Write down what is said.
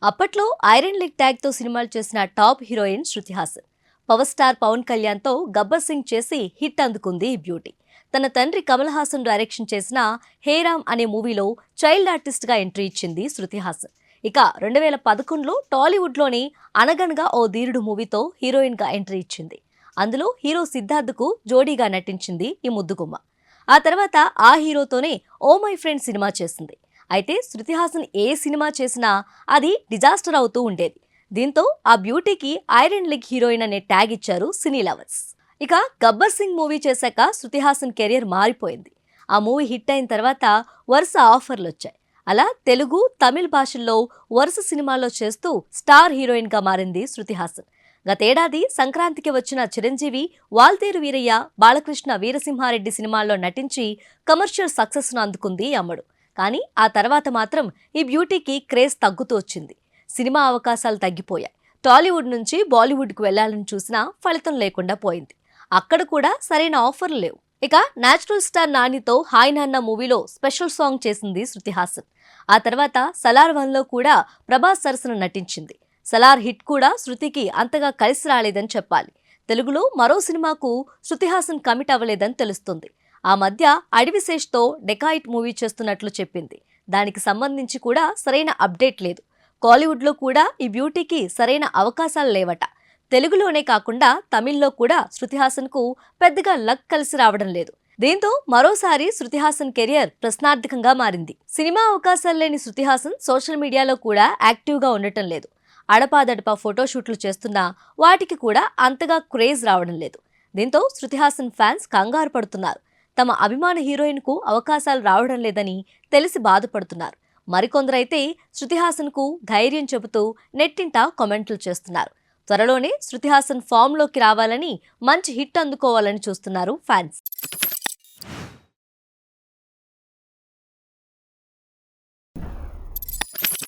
అప్పట్లో iron leg tag తో సినిమాలు చేసిన top heroine Shruti Haasan. Power star Pawan Kalyan తో గబ్బర్ సింగ్ చేసి హిట్ అందుకుంది ఈ బ్యూటీ. తన తండ్రి కమల్ హాసన్ డైరెక్షన్ చేసిన హే రామ్ అనే మూవీలో చైల్డ్ ఆర్టిస్ట్ గా ఎంట్రీ ఇచ్చింది శృతి హాసన్. ఇక 2011లో టాలీవుడ్ లోని అనగనగా ఓ ధీరుడు మూవీతో హీరోయిన్ గా ఎంట్రీ ఇచ్చింది. అందులో హీరో సిద్ధార్థ్ కు జోడీగా నటించింది ఈ ముద్దుగుమ్మ. ఆ తర్వాత ఆ హీరోతోనే ఓ మై ఫ్రెండ్ సినిమా చేసింది. అయితే శృతి హాసన్ ఏ సినిమా చేసినా అది డిజాస్టర్ అవుతూ ఉండేది. దీంతో ఆ బ్యూటీకి ఐరన్ లెగ్ హీరోయిన్ అనే ట్యాగ్ ఇచ్చారు సినీ లవర్స్. ఇక గబ్బర్ సింగ్ మూవీ చేశాక శృతి హాసన్ కెరీర్ మారిపోయింది. ఆ మూవీ హిట్ అయిన తర్వాత వరుస ఆఫర్లు వచ్చాయి. అలా తెలుగు, తమిళ భాషల్లో వరుస సినిమాల్లో చేస్తూ స్టార్ హీరోయిన్ గా మారింది శృతి హాసన్. గతేడాది సంక్రాంతికి వచ్చిన చిరంజీవి, వాల్తేరు వీరయ్య, బాలకృష్ణ వీరసింహారెడ్డి సినిమాల్లో నటించి కమర్షియల్ సక్సెస్ ను అందుకుంది ఈ అమ్మడు. కానీ ఆ తర్వాత మాత్రం ఈ బ్యూటీకి క్రేజ్ తగ్గుతూ వచ్చింది. సినిమా అవకాశాలు తగ్గిపోయాయి. టాలీవుడ్ నుంచి బాలీవుడ్కు వెళ్లాలని చూసినా ఫలితం లేకుండా పోయింది. అక్కడ కూడా సరైన ఆఫర్లు లేవు. ఇక నేచురల్ స్టార్ నానితో హాయ్ నాన్న మూవీలో స్పెషల్ సాంగ్ చేసింది శృతి హాసన్. ఆ తర్వాత సలార్ 1లో కూడా ప్రభాస్ సరసన నటించింది. సలార్ హిట్ కూడా శృతికి అంతగా కలిసి రాలేదని చెప్పాలి. తెలుగులో మరో సినిమాకు శృతి హాసన్ కమిట్ అవ్వలేదని తెలుస్తుంది. ఆ మధ్య అడవిశేష్తో డెకాయిట్ మూవీ చేస్తున్నట్లు చెప్పింది. దానికి సంబంధించి కూడా సరైన అప్డేట్ లేదు. కాలీవుడ్లో కూడా ఈ బ్యూటీకి సరైన అవకాశాలు లేవట. తెలుగులోనే కాకుండా తమిళ్లో కూడా శృతి హాసన్కు పెద్దగా లక్ కలిసి రావడం లేదు. దీంతో మరోసారి శృతి హాసన్ కెరియర్ ప్రశ్నార్థకంగా మారింది. సినిమా అవకాశాలు లేని శృతి హాసన్ సోషల్ మీడియాలో కూడా యాక్టివ్గా ఉండటం లేదు. అడపాదడపా ఫోటోషూట్లు చేస్తున్నా వాటికి కూడా అంతగా క్రేజ్ రావడం లేదు. దీంతో శృతి హాసన్ ఫ్యాన్స్ కంగారు పడుతున్నారు. తమ అభిమాన హీరోయిన్ కు అవకాశాలు రావడం లేదని తెలిసి బాధపడుతున్నారు. మరికొందరైతే శృతి హాసన్ కు ధైర్యం చెబుతూ నెట్టింట కామెంట్లు చేస్తున్నారు. త్వరలోనే శృతి హాసన్ ఫామ్ లోకి రావాలని, మంచి హిట్ అందుకోవాలని చూస్తున్నారు ఫ్యాన్స్.